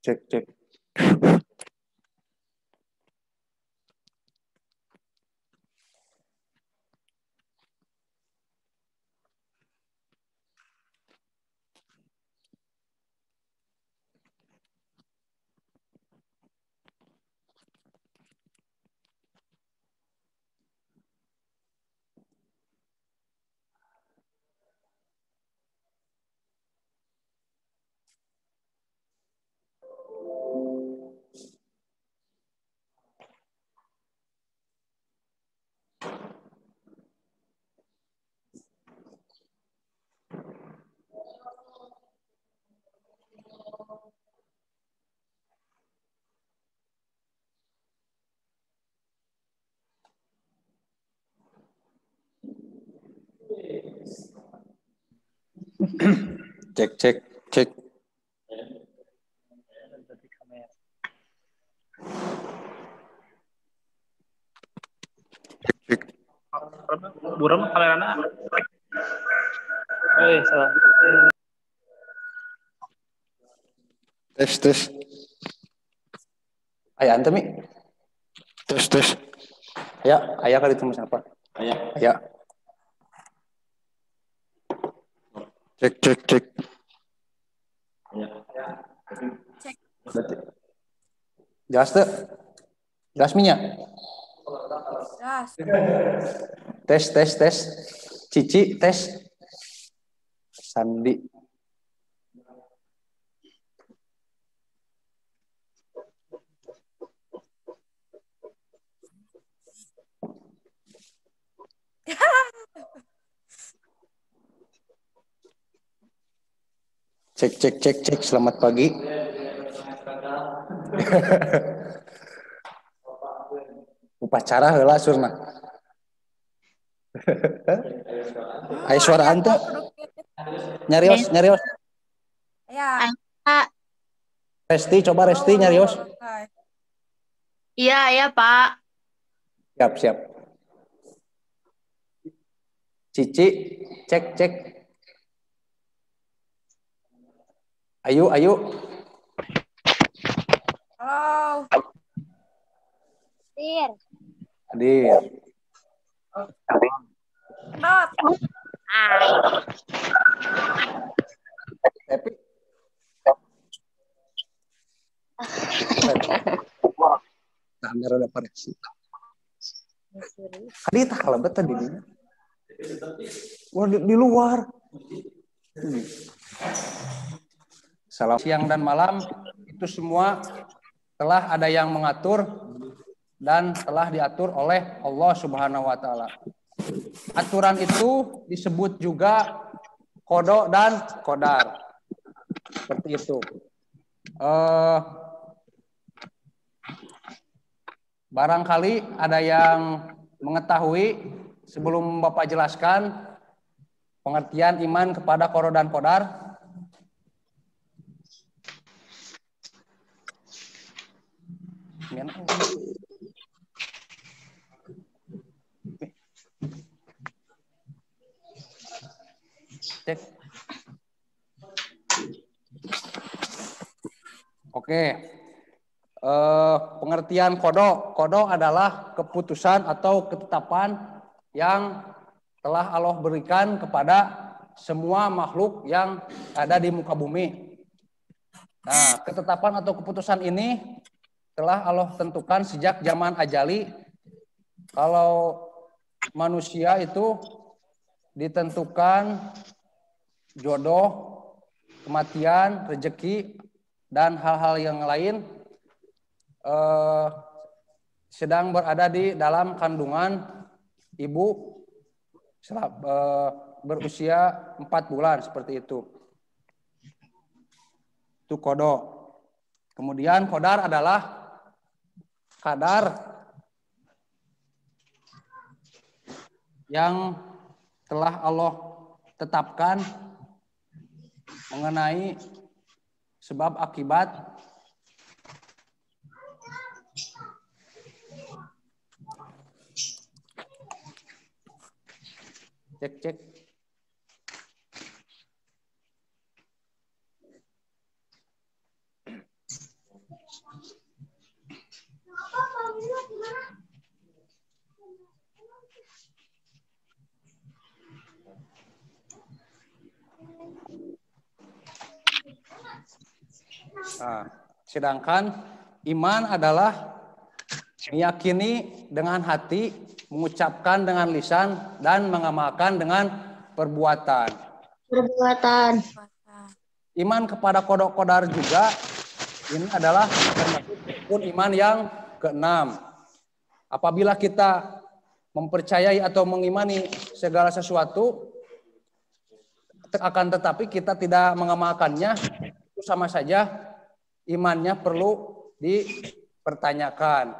Cek cek. Cek cek cek. Cek. Buram kamerana. Salah. Tes tes. Aya ante mi. Tes tes. Aya kali itu siapa? Aya. Cek cek cek. Cek. Berarti. Jelas tuh? Jelas minyak? Jelas. Tes tes tes. Cici tes. Sandi. Cek cek cek cek. Selamat pagi. Upacara heula surna. Ayo suara ante. Nyarios nyarios. Ya. Resti coba Resti nyarios. Iya Pak. Siap siap. Cici cek cek. Ayu ayu. Halo. Hadir. Not. Epi. Kamera udah koreksi. Tadi tak kalebet tadi. Wah di luar. Salam siang dan malam itu semua telah ada yang mengatur dan telah diatur oleh Allah Subhanahu wa taala. Aturan itu disebut juga qada dan qadar. Seperti itu. Barangkali ada yang mengetahui sebelum Bapak jelaskan pengertian iman kepada qada dan qadar. Cek. Oke. Pengertian kodo adalah keputusan atau ketetapan yang telah Allah berikan kepada semua makhluk yang ada di muka bumi. Nah, ketetapan atau keputusan ini telah Allah tentukan sejak zaman ajali. Kalau manusia itu ditentukan jodoh, kematian, rezeki, dan hal-hal yang lain sedang berada di dalam kandungan ibu berusia 4 bulan seperti itu. Itu kodo. Kemudian qadar adalah kadar yang telah Allah tetapkan mengenai sebab akibat cek cek Nah, sedangkan iman adalah meyakini dengan hati, mengucapkan dengan lisan, dan mengamalkan dengan perbuatan. Perbuatan. Iman kepada kodok kodar juga ini adalah termasuk rukun iman yang keenam. Apabila kita mempercayai atau mengimani segala sesuatu, akan tetapi kita tidak mengamalkannya, itu sama saja imannya perlu dipertanyakan.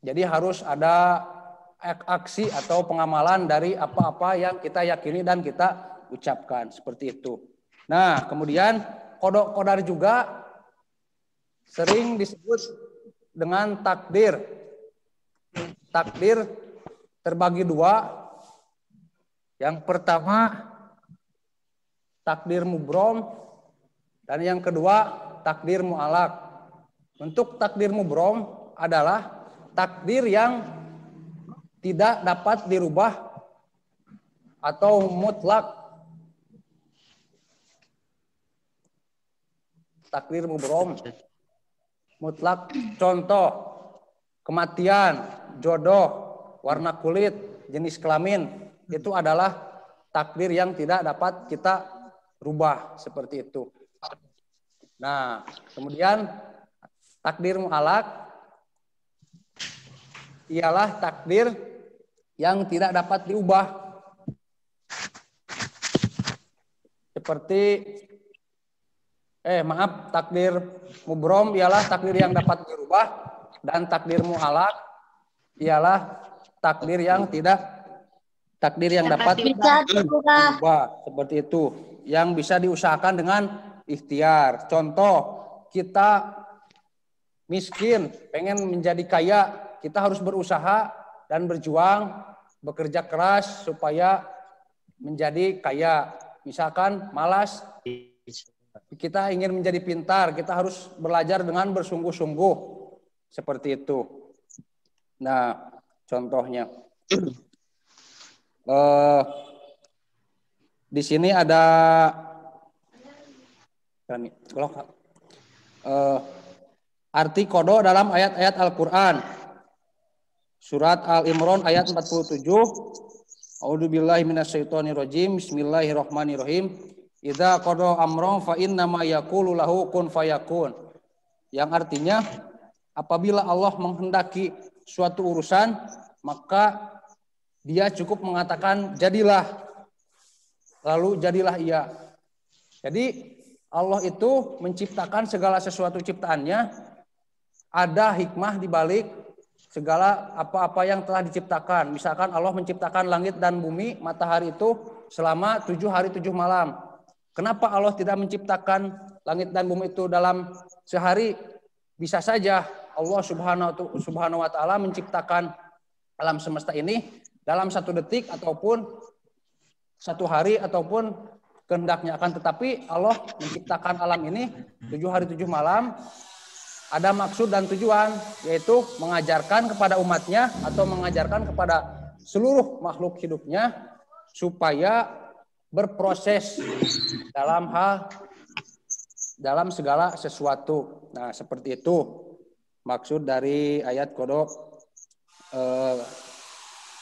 Jadi harus ada aksi atau pengamalan dari apa-apa yang kita yakini dan kita ucapkan, seperti itu. Nah, kemudian kodok kodar juga sering disebut dengan takdir. Takdir terbagi dua. Yang pertama takdir mubrom dan yang kedua takdir mu'alak. Untuk takdir mubrom adalah takdir yang tidak dapat dirubah atau mutlak. Takdir mubrom mutlak, contoh kematian, jodoh, warna kulit, jenis kelamin, itu adalah takdir yang tidak dapat kita rubah, seperti itu. Nah, kemudian takdir mu'alak ialah takdir yang tidak dapat diubah. Seperti takdir mubrom ialah takdir yang dapat dirubah, dan takdir mu'alak ialah takdir yang dapat dirubah, seperti itu, yang bisa diusahakan dengan ikhtiar. Contoh, kita miskin, pengen menjadi kaya, kita harus berusaha dan berjuang, bekerja keras supaya menjadi kaya. Misalkan malas, kita ingin menjadi pintar, kita harus belajar dengan bersungguh-sungguh, seperti itu. Nah, contohnya di sini ada arti kodo dalam ayat-ayat Al-Quran. Surat Al-Imran ayat 47. A'udzubillahi minasyaitonirrajim. Bismillahirrahmanirrahim. Idza qada amran fa innama yaqulu lahu kun fayakun. Yang artinya, apabila Allah menghendaki suatu urusan, maka dia cukup mengatakan jadilah, lalu jadilah ia. Jadi Allah itu menciptakan segala sesuatu ciptaannya, ada hikmah di balik segala apa-apa yang telah diciptakan. Misalkan Allah menciptakan langit dan bumi, matahari itu selama 7 hari 7 malam. Kenapa Allah tidak menciptakan langit dan bumi itu dalam sehari? Bisa saja Allah Subhanahu wa taala menciptakan alam semesta ini dalam 1 detik ataupun 1 hari ataupun kehendaknya, akan tetapi Allah menciptakan alam ini 7 hari 7 malam ada maksud dan tujuan, yaitu mengajarkan kepada umatnya atau mengajarkan kepada seluruh makhluk hidupnya supaya berproses dalam segala sesuatu. Nah, seperti itu maksud dari ayat kodok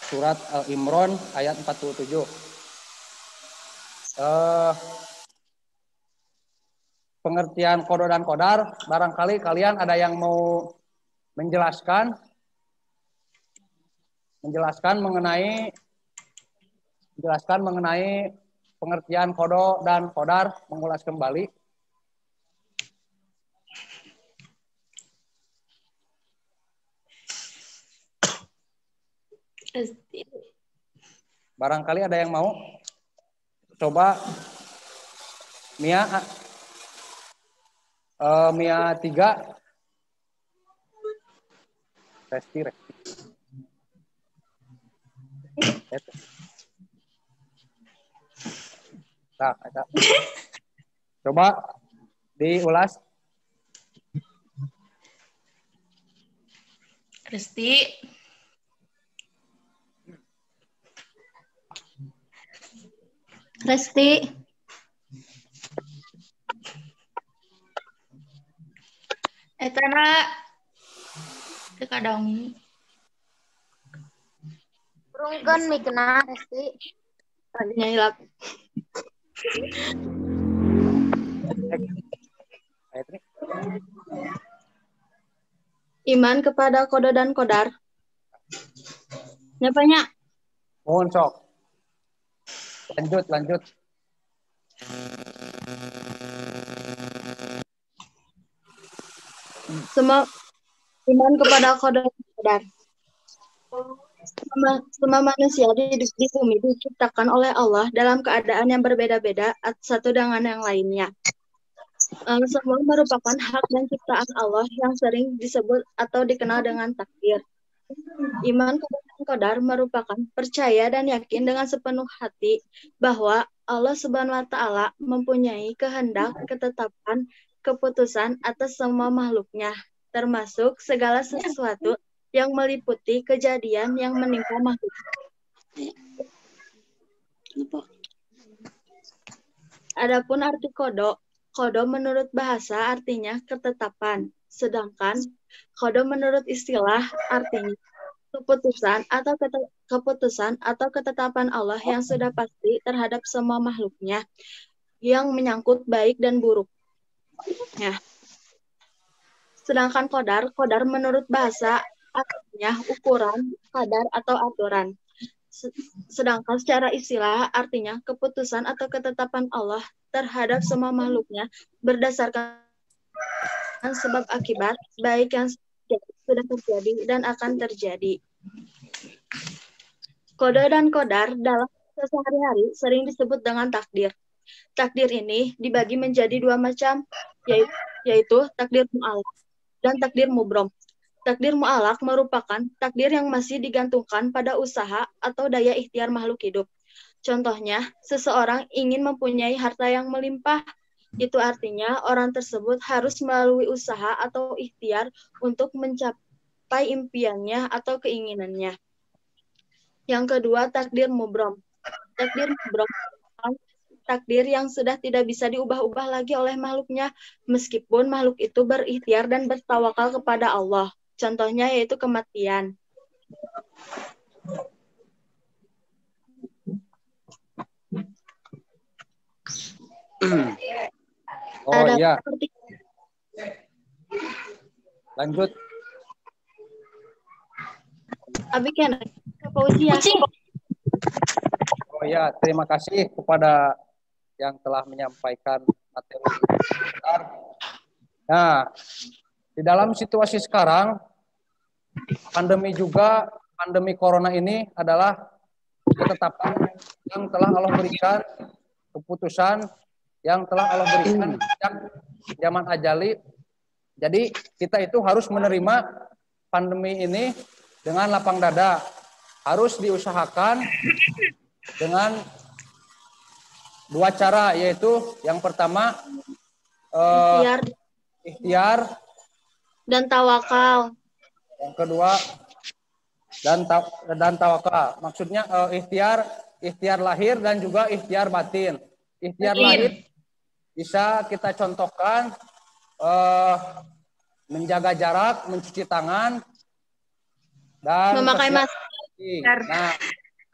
surat Al-Imran ayat 47. Pengertian kodo dan kodar, barangkali kalian ada yang mau menjelaskan mengenai pengertian kodo dan kodar, mengulas kembali. Barangkali ada yang mau? Coba Mia 3. Resti. Nah, coba diulas. Resti. kadang Turunkan mikna Resti. tadinya hilap. Iman kepada kode dan kodar. Nyapanya? Mohon sok. Lanjut. Semua iman kepada kode dan kodar. Semua manusia di bumi diciptakan oleh Allah dalam keadaan yang berbeda-beda satu dengan yang lainnya. Semua merupakan hak dan ciptaan Allah yang sering disebut atau dikenal dengan takdir. Iman kepada qadar merupakan percaya dan yakin dengan sepenuh hati bahwa Allah Subhanahu wa Ta'ala mempunyai kehendak, ketetapan, keputusan atas semua makhluknya, termasuk segala sesuatu yang meliputi kejadian yang menimpa makhluk. Adapun arti kodo menurut bahasa artinya ketetapan, sedangkan kodo menurut istilah artinya keputusan atau ketetapan Allah yang sudah pasti terhadap semua makhluknya yang menyangkut baik dan buruk. Ya. Sedangkan kodar menurut bahasa artinya ukuran, kadar atau aturan. Sedangkan secara istilah artinya keputusan atau ketetapan Allah terhadap semua makhluknya berdasarkan sebab akibat baik yang sudah terjadi dan akan terjadi. Kode dan kodar dalam sehari-hari sering disebut dengan takdir. Takdir ini dibagi menjadi dua macam, yaitu takdir mu'alaq dan takdir mubrom. Takdir mu'alaq merupakan takdir yang masih digantungkan pada usaha atau daya ikhtiar makhluk hidup. Contohnya, seseorang ingin mempunyai harta yang melimpah. Itu artinya orang tersebut harus melalui usaha atau ikhtiar untuk mencapai impiannya atau keinginannya. Yang kedua, takdir mubrom. Takdir mubrom takdir yang sudah tidak bisa diubah-ubah lagi oleh makhluknya, meskipun makhluk itu berikhtiar dan bertawakal kepada Allah. Contohnya yaitu kematian. Oh iya. Lanjut. Abi kan ujian. Oh ya, terima kasih kepada yang telah menyampaikan materi. Nah, di dalam situasi sekarang, pandemi corona ini adalah ketetapan yang telah Allah berikan, keputusan yang telah Allah berikan sejak zaman ajali. Jadi kita itu harus menerima pandemi ini dengan lapang dada. Harus diusahakan dengan dua cara, yaitu yang pertama ikhtiar dan tawakal. Yang kedua dan tawakal. Maksudnya ikhtiar lahir dan juga ikhtiar batin. Ikhtiar lahir bisa kita contohkan menjaga jarak, mencuci tangan, dan memakai masker. Nah,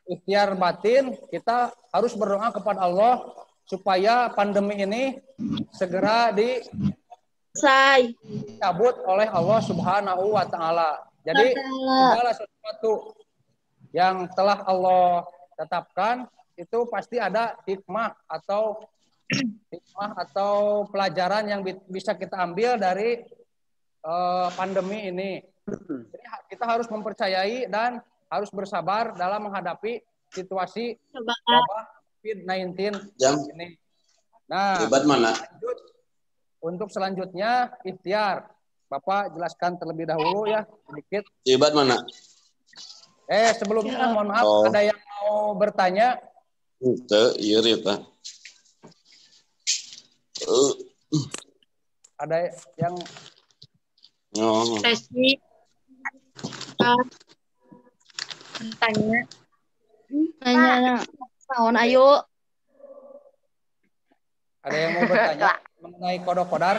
ikhtiar batin kita harus berdoa kepada Allah supaya pandemi ini segera dicabut oleh Allah Subhanahu wa Ta'ala. Jadi segala sesuatu yang telah Allah tetapkan itu pasti ada hikmah atau pelajaran yang bisa kita ambil dari pandemi ini. Jadi kita harus mempercayai dan harus bersabar dalam menghadapi situasi wabah COVID-19 ini. Nah, lanjut. Untuk selanjutnya ikhtiar. Bapak jelaskan terlebih dahulu ya sedikit. Ibat mana? Sebelumnya mohon maaf, ada yang mau bertanya? Iya, Pak. Ada yang Resi tanya tahun ayo. Ada yang mau bertanya mengenai kodok kodar?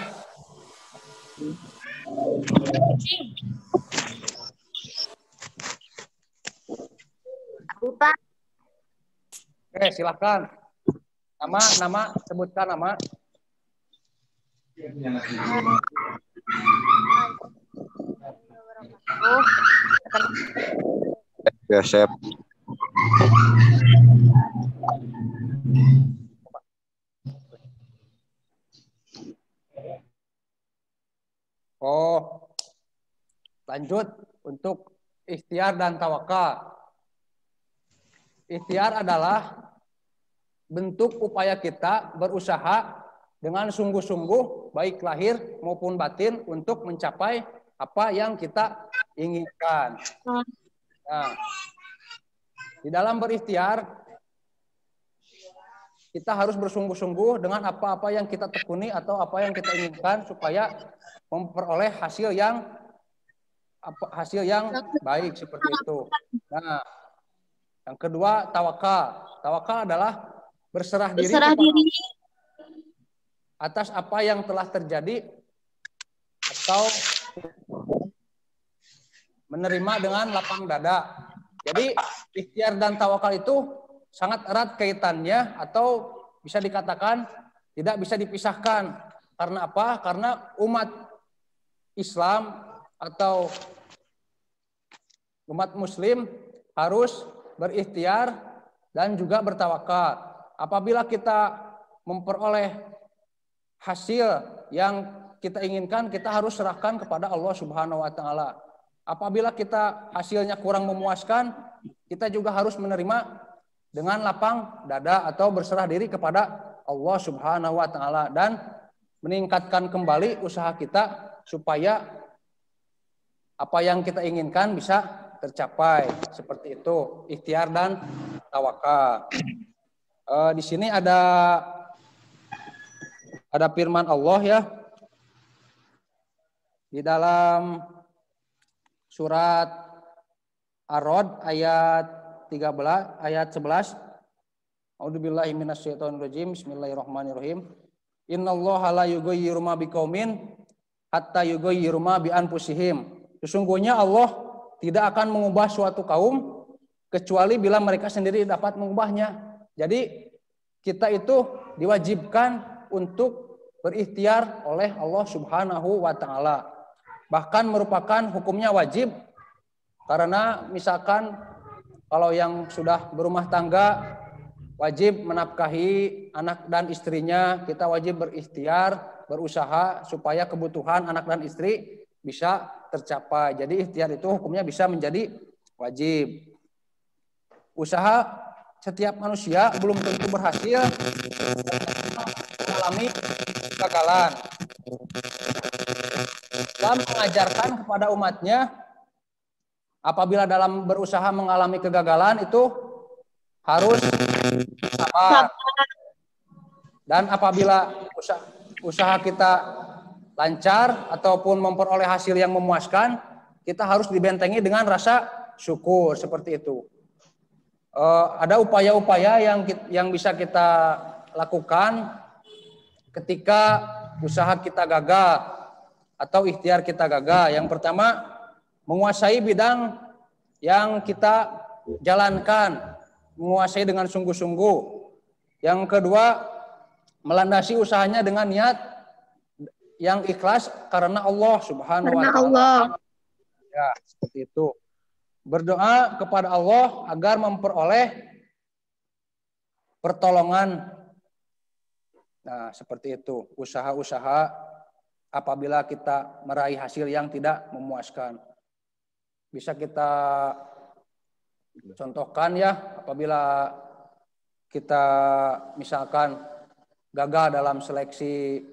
Dipa. Oke, silakan. Nama, sebutkan nama. Ya, Chef. Oh, lanjut untuk ikhtiar dan tawakal. Ikhtiar adalah bentuk upaya kita berusaha dengan sungguh-sungguh baik lahir maupun batin untuk mencapai apa yang kita inginkan. Nah, di dalam berikhtiar kita harus bersungguh-sungguh dengan apa-apa yang kita tekuni atau apa yang kita inginkan supaya memperoleh hasil yang baik seperti itu. Nah, yang kedua tawakal. Tawakal adalah berserah diri atas apa yang telah terjadi atau menerima dengan lapang dada. Jadi ikhtiar dan tawakal itu sangat erat kaitannya atau bisa dikatakan tidak bisa dipisahkan. Karena apa? Karena umat Islam atau umat Muslim harus berikhtiar dan juga bertawakal. Apabila kita memperoleh hasil yang kita inginkan, kita harus serahkan kepada Allah Subhanahu wa taala. Apabila kita hasilnya kurang memuaskan, kita juga harus menerima dengan lapang dada atau berserah diri kepada Allah Subhanahu wa taala dan meningkatkan kembali usaha kita supaya apa yang kita inginkan bisa tercapai. Seperti itu, ikhtiar dan tawakal. Di sini ada firman Allah ya di dalam surat Ar-Ra'd ayat 11. A'udzubillahi minasyaitonirrajim. Bismillahirrahmanirrahim. Innallaha la yughayyiru ma biqaumin hatta yughayyiru ma bi anfusihim. Sesungguhnya Allah tidak akan mengubah suatu kaum kecuali bila mereka sendiri dapat mengubahnya. Jadi kita itu diwajibkan untuk berikhtiar oleh Allah Subhanahu wa taala. Bahkan merupakan hukumnya wajib karena misalkan kalau yang sudah berumah tangga wajib menafkahi anak dan istrinya, kita wajib berikhtiar, berusaha supaya kebutuhan anak dan istri bisa tercapai. Jadi ikhtiar itu hukumnya bisa menjadi wajib. Usaha setiap manusia belum tentu berhasil mengalami kegagalan. Islam mengajarkan kepada umatnya apabila dalam berusaha mengalami kegagalan itu harus sabar. Dan apabila usaha kita lancar ataupun memperoleh hasil yang memuaskan, kita harus dibentengi dengan rasa syukur seperti itu. Ada upaya-upaya yang bisa kita lakukan ketika usaha kita gagal atau ikhtiar kita gagal. Yang pertama, menguasai bidang yang kita jalankan, menguasai dengan sungguh-sungguh. Yang kedua, melandasi usahanya dengan niat yang ikhlas karena Allah Subhanahu wa taala. Ya, seperti itu. Berdoa kepada Allah agar memperoleh pertolongan. Nah, seperti itu. Usaha-usaha apabila kita meraih hasil yang tidak memuaskan. Bisa kita contohkan ya, apabila kita misalkan gagal dalam seleksi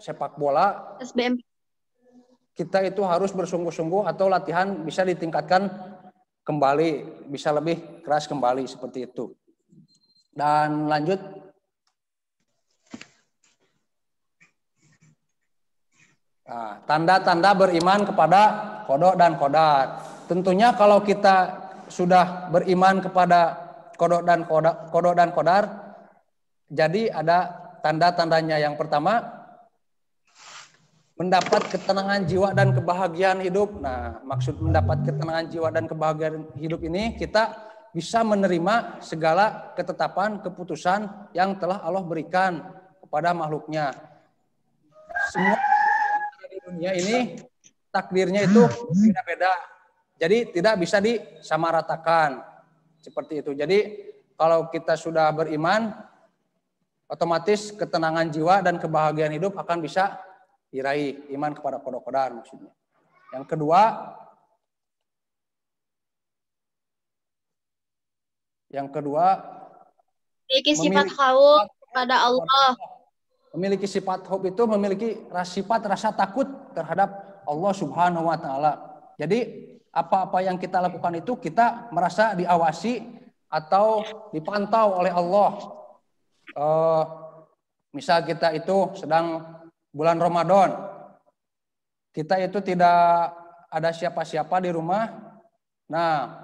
sepak bola, SBM. Kita itu harus bersungguh-sungguh atau latihan bisa ditingkatkan kembali, bisa lebih keras kembali seperti itu. Dan lanjut. Nah, tanda-tanda beriman kepada qada dan qadar. Tentunya kalau kita sudah beriman kepada qada dan qadar, jadi ada tanda-tandanya. Yang pertama, mendapat ketenangan jiwa dan kebahagiaan hidup. Nah, maksud mendapat ketenangan jiwa dan kebahagiaan hidup ini kita bisa menerima segala ketetapan keputusan yang telah Allah berikan kepada makhluknya. Semua di dunia ini takdirnya itu beda-beda. Jadi tidak bisa disamaratakan. Seperti itu. Jadi kalau kita sudah beriman, otomatis ketenangan jiwa dan kebahagiaan hidup akan bisa diraih. Iman kepada qada qadar maksudnya. Yang kedua Memiliki sifat khauf kepada Allah. Memiliki sifat khauf itu memiliki sifat rasa takut terhadap Allah Subhanahu wa taala. Jadi apa-apa yang kita lakukan itu kita merasa diawasi atau dipantau oleh Allah. Misal kita itu sedang bulan Ramadan, kita itu tidak ada siapa-siapa di rumah. Nah,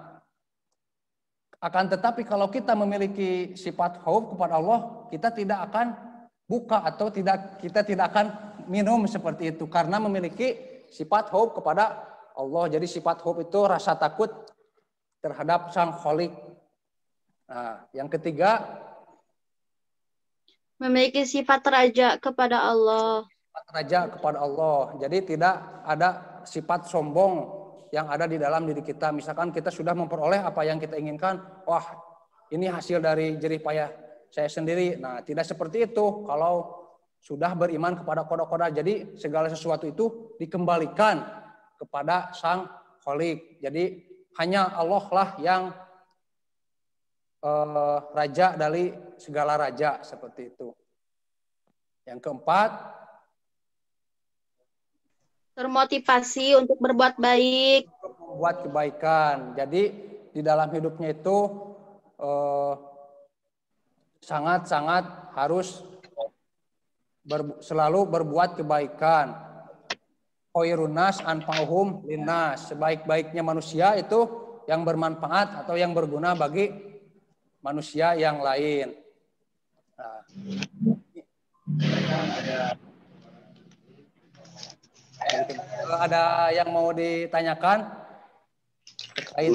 akan tetapi kalau kita memiliki sifat khauf kepada Allah, kita tidak akan buka atau kita tidak akan minum seperti itu karena memiliki sifat khauf kepada Allah. Jadi sifat khauf itu rasa takut terhadap Sang Khalik. Nah, yang ketiga memiliki sifat raja kepada Allah. Sifat raja kepada Allah. Jadi tidak ada sifat sombong yang ada di dalam diri kita. Misalkan kita sudah memperoleh apa yang kita inginkan, wah ini hasil dari jerih payah saya sendiri. Nah, tidak seperti itu kalau sudah beriman kepada qada qadar. Jadi segala sesuatu itu dikembalikan kepada Sang Khalik. Jadi hanya Allah lah yang raja dari segala raja, seperti itu. Yang keempat, termotivasi untuk berbuat baik. Membuat kebaikan. Jadi di dalam hidupnya itu sangat-sangat harus selalu berbuat kebaikan. Khairunas anfa'uhum linnas. Sebaik-baiknya manusia itu yang bermanfaat atau yang berguna bagi manusia yang lain. Nah, ada yang mau ditanyakan terkait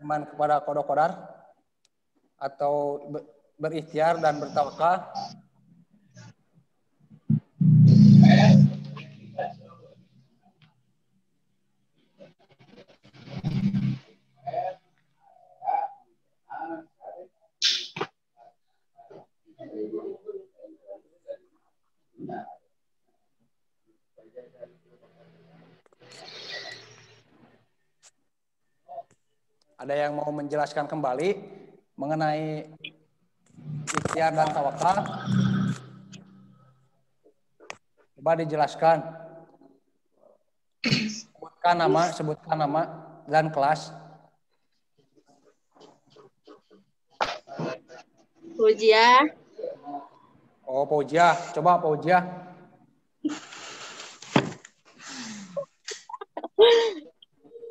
iman kepada qada qadar atau berikhtiar dan bertawakal? Ada yang mau menjelaskan kembali mengenai ikhtiar dan tawakal? Coba dijelaskan. Sebutkan nama dan kelas. Fauzia. Oh, Fauzia. Coba Fauzia.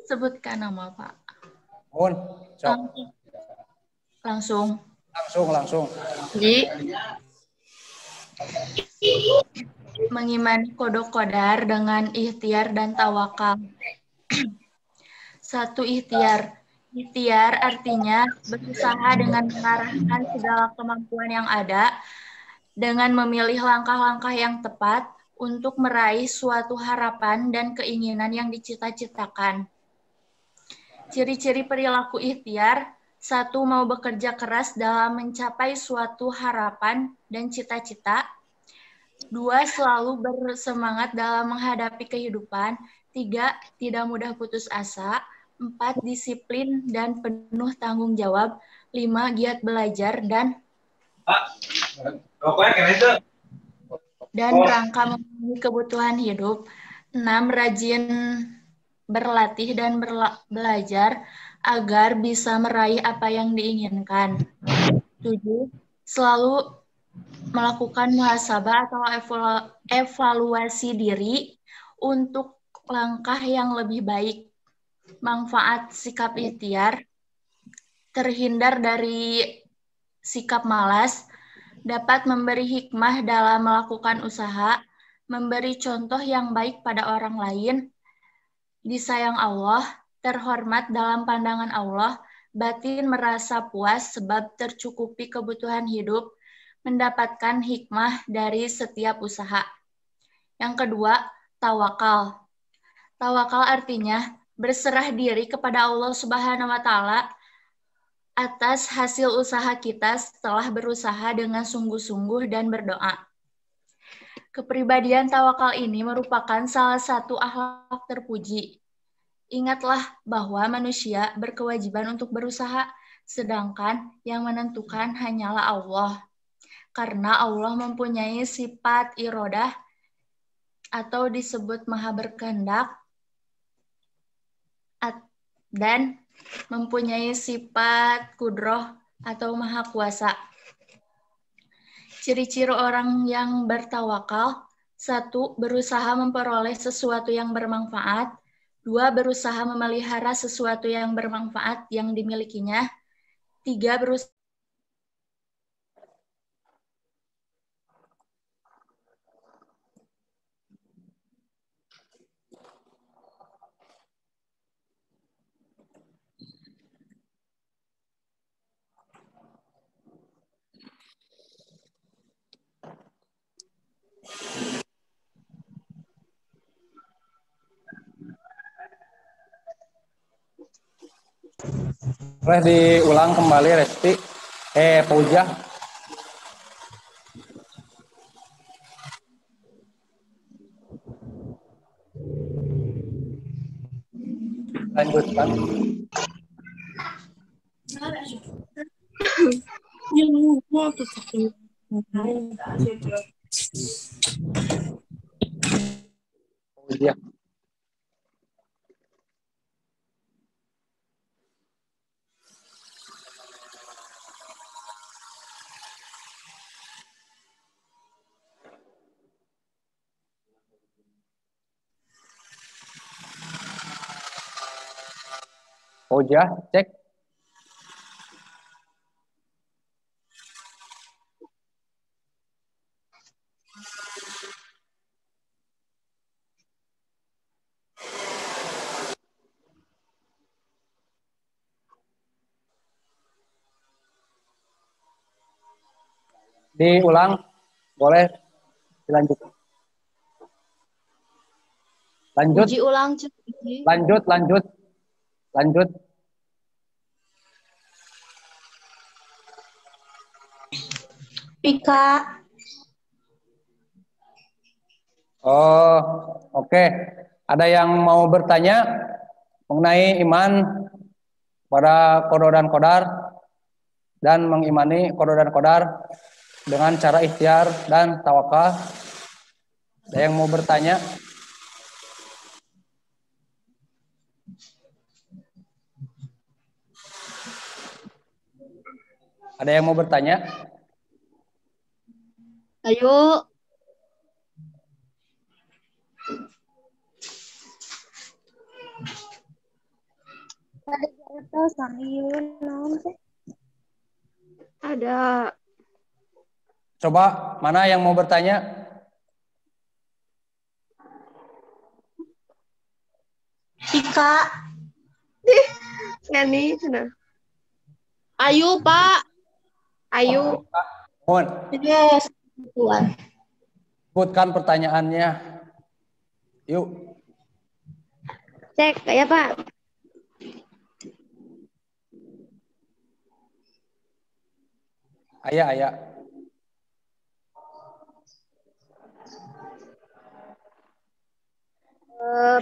Sebutkan nama, Pak. Langsung. Ji. Mengimani qada qadar dengan ikhtiar dan tawakal. 1. Ikhtiar. Ikhtiar artinya berusaha dengan mengarahkan segala kemampuan yang ada dengan memilih langkah-langkah yang tepat untuk meraih suatu harapan dan keinginan yang dicita-citakan. Ciri-ciri perilaku ikhtiar: 1. Mau bekerja keras dalam mencapai suatu harapan dan cita-cita. 2. Selalu bersemangat dalam menghadapi kehidupan. 3. Tidak mudah putus asa. 4. Disiplin dan penuh tanggung jawab. 5. Giat belajar dan rangka memenuhi kebutuhan hidup. 6. Rajin berlatih dan belajar agar bisa meraih apa yang diinginkan. 7. Selalu melakukan muhasabah atau evaluasi diri untuk langkah yang lebih baik. Manfaat sikap ikhtiar: terhindar dari sikap malas, dapat memberi hikmah dalam melakukan usaha, memberi contoh yang baik pada orang lain, disayang Allah, terhormat dalam pandangan Allah, batin merasa puas sebab tercukupi kebutuhan hidup, mendapatkan hikmah dari setiap usaha. Yang kedua, tawakal. Tawakal artinya berserah diri kepada Allah Subhanahu wa Ta'ala atas hasil usaha kita setelah berusaha dengan sungguh-sungguh dan berdoa. Kepribadian tawakal ini merupakan salah satu akhlak terpuji. Ingatlah bahwa manusia berkewajiban untuk berusaha, sedangkan yang menentukan hanyalah Allah. Karena Allah mempunyai sifat irodah atau disebut maha berkehendak dan mempunyai sifat kudroh atau maha kuasa. Ciri-ciri orang yang bertawakal: 1. Berusaha memperoleh sesuatu yang bermanfaat. 2. Berusaha memelihara sesuatu yang bermanfaat yang dimilikinya. 3. Berusaha Boleh diulang kembali, Resti. Fauzia. Lanjutkan. Fauzia. Fauzia, cek. Diulang, boleh dilanjut. Lanjut. Uji ulang, Cuk. Lanjut. Pika. Oh, oke. Ada yang mau bertanya mengenai iman pada qada dan qadar dan mengimani qada dan qadar dengan cara ikhtiar dan tawakal? Ada yang mau bertanya? Ada yang mau bertanya? Ayo. Ada. Coba, mana yang mau bertanya? Pika. Ngani, sana. Ayu, Pak. Ayu. Mohon. Yes. Tuan. Sebutkan pertanyaannya. Yuk. Cek, ya, Pak. Ayah.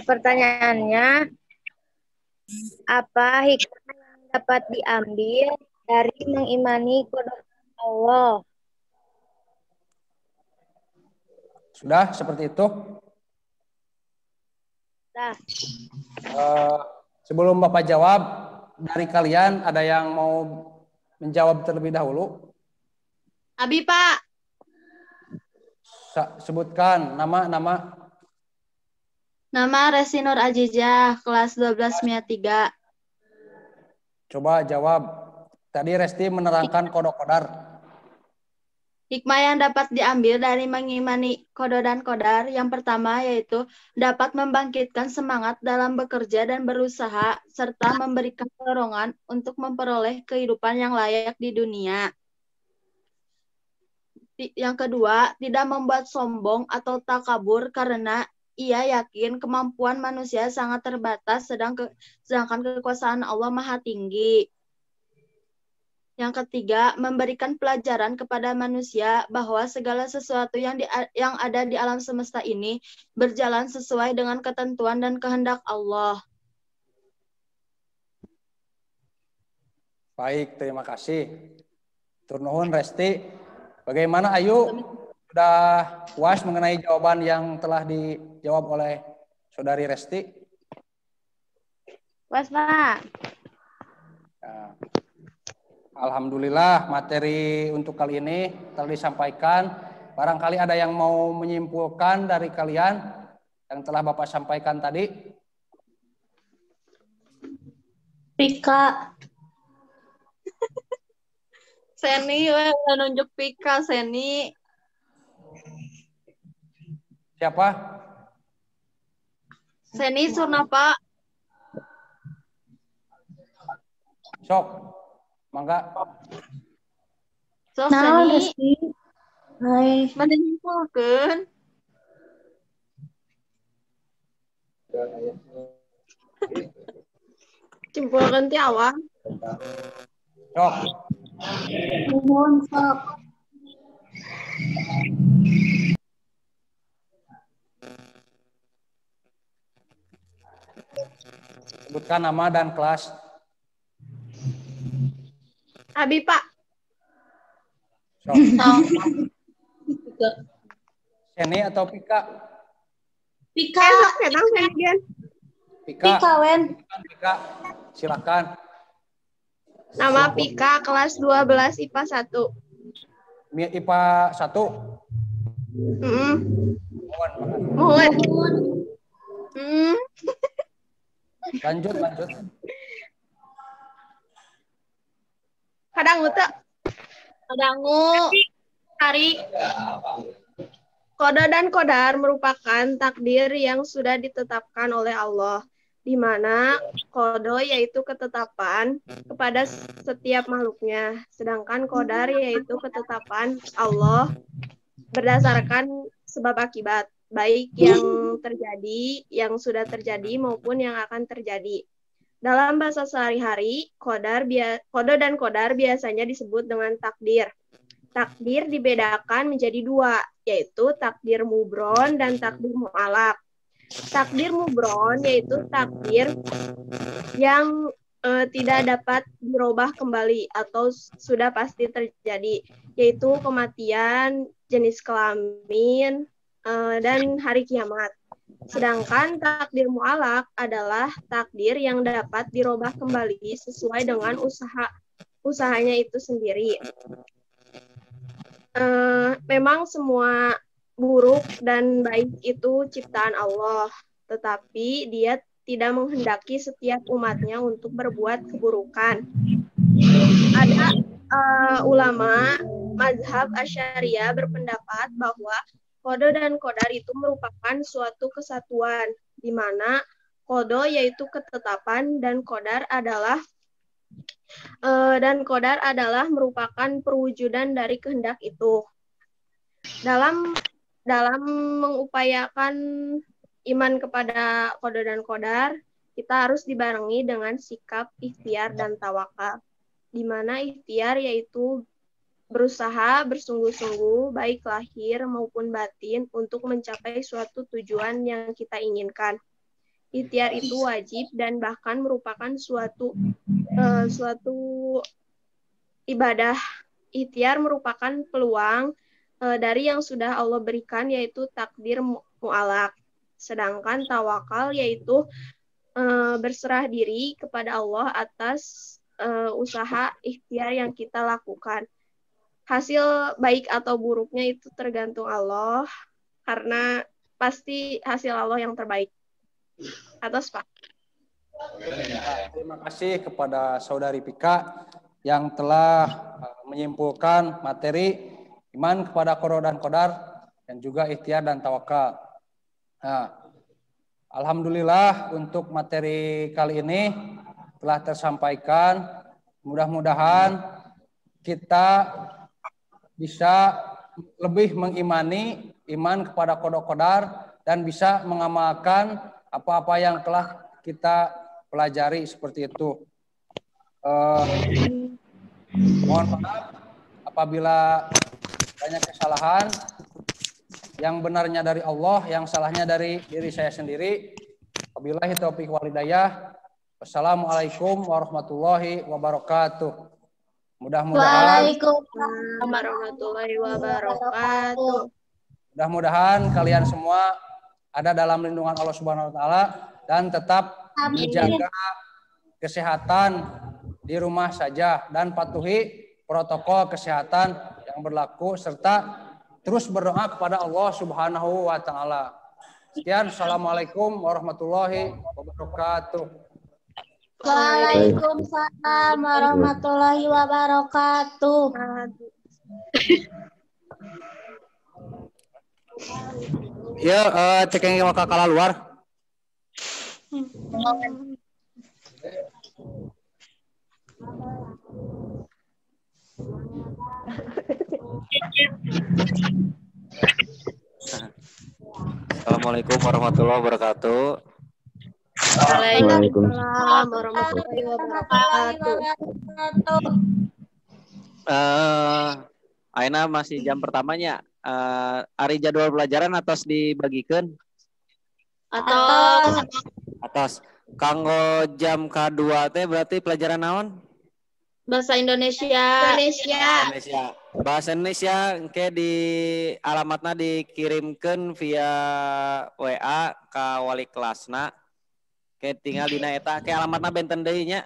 Pertanyaannya, apa hikmah yang dapat diambil dari mengimani qada Allah? Sudah seperti itu? Nah, Sebelum Bapak jawab, dari kalian ada yang mau menjawab terlebih dahulu? Abi, Pak. Sebutkan nama. Nama Resi Nur Ajijah, kelas 12 MIA 3. Coba jawab. Tadi Resti menerangkan qada qadar. Hikmah yang dapat diambil dari mengimani qada dan qadar yang pertama yaitu dapat membangkitkan semangat dalam bekerja dan berusaha serta memberikan dorongan untuk memperoleh kehidupan yang layak di dunia. Yang kedua, tidak membuat sombong atau takabur karena ia yakin kemampuan manusia sangat terbatas sedangkan kekuasaan Allah Maha Tinggi. Yang ketiga, memberikan pelajaran kepada manusia bahwa segala sesuatu yang ada di alam semesta ini berjalan sesuai dengan ketentuan dan kehendak Allah. Baik, terima kasih. Tur nuhun Resti. Bagaimana Ayu? Sudah puas mengenai jawaban yang telah dijawab oleh Saudari Resti? Puas, Pak. Nah, alhamdulillah materi untuk kali ini telah disampaikan. Barangkali ada yang mau menyimpulkan dari kalian yang telah Bapak sampaikan tadi? Pika. Seni, nunjuk Pika, Seni. Siapa? Seni Surnapa. Sok, mangga. So, Nah, Seni. Hai. Mana nyimpulkeun? Simpulkeun ti awal. Sok. Nuhun, sok. Sebutkan nama dan kelas. Abi, Pak. Sok. Seni atau Pika? Pika. Pika. Pika, Wen. Pika. Silakan. Nama Pika, kelas 12 IPA 1. IPA 1. Mohon. Lanjut. Kadangu teu. Kadangu. Tarik. Qada dan qadar merupakan takdir yang sudah ditetapkan oleh Allah, di mana qada yaitu ketetapan kepada setiap makhluknya, sedangkan qadar yaitu ketetapan Allah berdasarkan sebab akibat, baik yang terjadi, yang sudah terjadi maupun yang akan terjadi. Dalam bahasa sehari-hari, qada dan qadar biasanya disebut dengan takdir. Takdir dibedakan menjadi dua, yaitu takdir mubron dan takdir mu'alaq. Takdir mubron yaitu takdir yang tidak dapat dirubah kembali atau sudah pasti terjadi, yaitu kematian, jenis kelamin, dan hari kiamat. Sedangkan takdir mu'alaq adalah takdir yang dapat dirubah kembali sesuai dengan usahanya itu sendiri. Memang semua buruk dan baik itu ciptaan Allah, tetapi Dia tidak menghendaki setiap umatnya untuk berbuat keburukan. Ada ulama mazhab Asy'ariyah berpendapat bahwa qada dan qadar itu merupakan suatu kesatuan, di mana qada yaitu ketetapan dan qadar adalah merupakan perwujudan dari kehendak itu. Dalam mengupayakan iman kepada qada dan qadar, kita harus dibarengi dengan sikap ikhtiar dan tawakal, di mana ikhtiar yaitu berusaha bersungguh-sungguh baik lahir maupun batin untuk mencapai suatu tujuan yang kita inginkan. Ikhtiar itu wajib dan bahkan merupakan suatu ibadah. Ikhtiar merupakan peluang dari yang sudah Allah berikan, yaitu takdir mu'alaq. Sedangkan tawakal yaitu berserah diri kepada Allah atas usaha ikhtiar yang kita lakukan. Hasil baik atau buruknya itu tergantung Allah, karena pasti hasil Allah yang terbaik. Atas, Pak. Terima kasih kepada Saudari Pika yang telah menyimpulkan materi iman kepada qada dan qadar, dan juga ikhtiar dan tawakal. Nah, alhamdulillah untuk materi kali ini telah tersampaikan. Mudah-mudahan kita bisa lebih mengimani iman kepada qada qadar dan bisa mengamalkan apa-apa yang telah kita pelajari seperti itu. Mohon maaf apabila banyak kesalahan. Yang benarnya dari Allah, yang salahnya dari diri saya sendiri. Wabillahi taufiq wal hidayah. Wassalamualaikum warahmatullahi wabarakatuh. Mudah-mudahan Waalaikumsalam warahmatullahi wabarakatuh. Mudah-mudahan kalian semua ada dalam lindungan Allah Subhanahu wa taala dan tetap menjaga kesehatan di rumah saja dan patuhi protokol kesehatan yang berlaku serta terus berdoa kepada Allah Subhanahu wa taala. Sekian, assalamualaikum warahmatullahi wabarakatuh. Waalaikumsalam warahmatullahi wabarakatuh. Ya, cekeng wakal kala luar. Assalamualaikum warahmatullahi wabarakatuh. Waalaikumsalam warahmatullahi wabarakatuh. Aina masih jam pertamanya. Ari jadwal pelajaran atas dibagikan? Atas. Kanggo jam kedua teh berarti pelajaran naon? Bahasa Indonesia. Bahasa Indonesia engke di alamatna dikirimkeun via WA ka wali kelasna. Ke tinggal dina eta ke alamatna benten deui nya.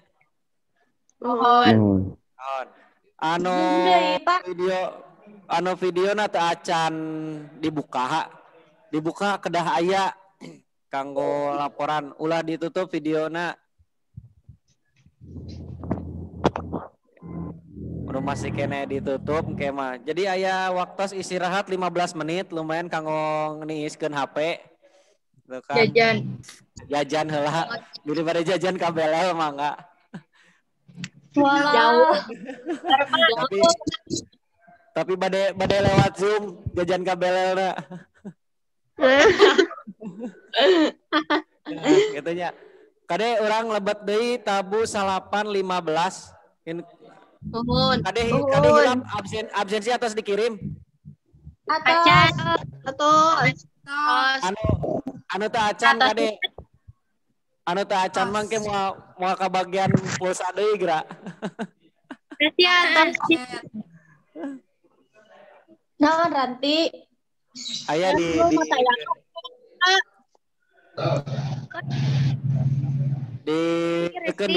Anu videona teu acan dibuka kedah aya kanggo laporan ulah ditutup videona. Udah masih kena ditutup kema. Jadi aya waktu istirahat 15 menit lumayan kanggo niiskeun HP. Kan? Jajan heula. Daripada jajan kabelel mah enggak. Jauh. Tapi bade lewat Zoom jajan kabelelna. Gitu nya. Kade urang lebet deui tabu 08.15. Kade hilap absensi atas dikirim. Anu teh acan kade. Anu teh acan mah ke moal ka bagian pulsa deui geura. Naon Ranti? Aya di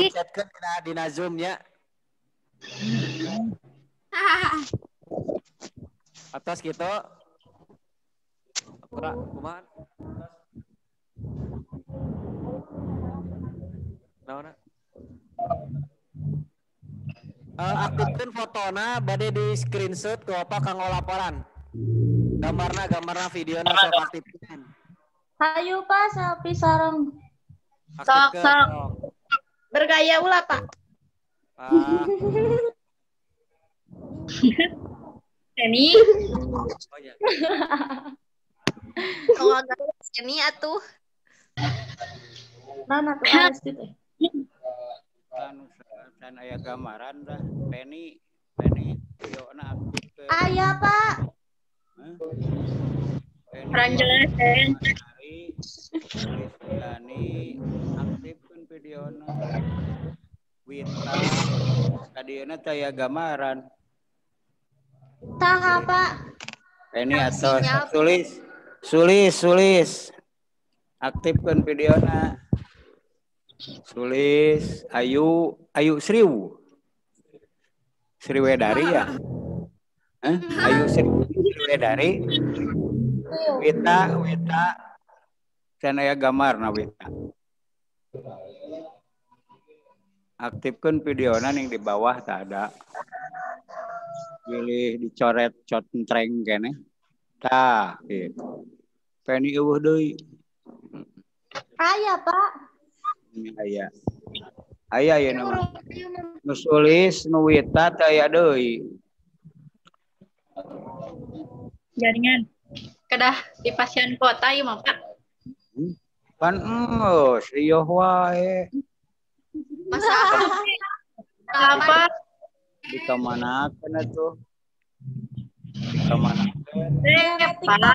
chatkeun dina Zoom nya. Atas gitu. Kumaha? Naona? Aktifkeun fotona bade di screenshot ke apa kanggo laporan. Gambarna videona sok aktifkeun. Hayu Pak selfie sareng. Sok. Bergaya ulah Pak. Ini. Oh ya. Kalau agak ini atuh. Mana tuh pasti teh. Dan aya gambaran dah Penny videona aktif. Aya Pak. Ranjelasen. Yani aktifkeun videona. Wita kadieuna teh aya gambaran. Taha Pak. Penny atau sulis. Aktifkeun videona. Sulis Ayu Sriwedari ya. Ayu Sriwedari. Wita can aya gambarna Wita. Aktifkeun videona ning di bawah tak ada. pilih dicoret contreng kene. Tah, gitu. Penny eueuh deui. Aya, Pak. Aya. Aya ya nama. Nu sulis nu wita teh aya deui. Jaringan. Kedah di pasien kota ieu mah, Pak. Pan eus rieuh wae. Masa Apa? Di kamana kana tuh? Di kamana? Pak.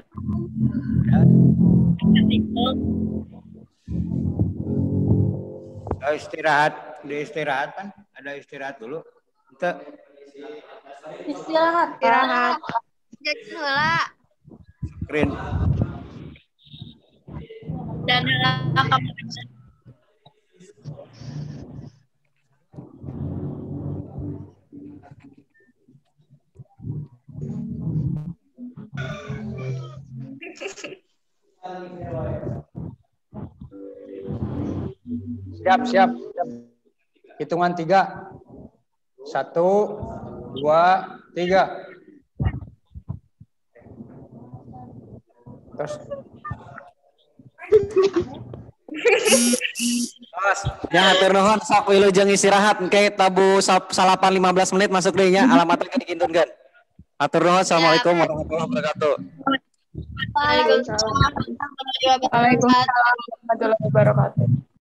Istirahat, di istirahat kan? Ada istirahat dulu. Kita Istirahat. jadi heula. screen. Dan kamu Siap. Hitungan 3. 1, 2, 3. Terus. Ya hatur nuhun sok wilujeng istirahat engke tabu salapan 15 menit masuk deui nya alamatna dikintunkeun. Hatur nuhun. Assalamualaikum warahmatullahi wabarakatuh. Waalaikumsalam warahmatullahi wabarakatuh.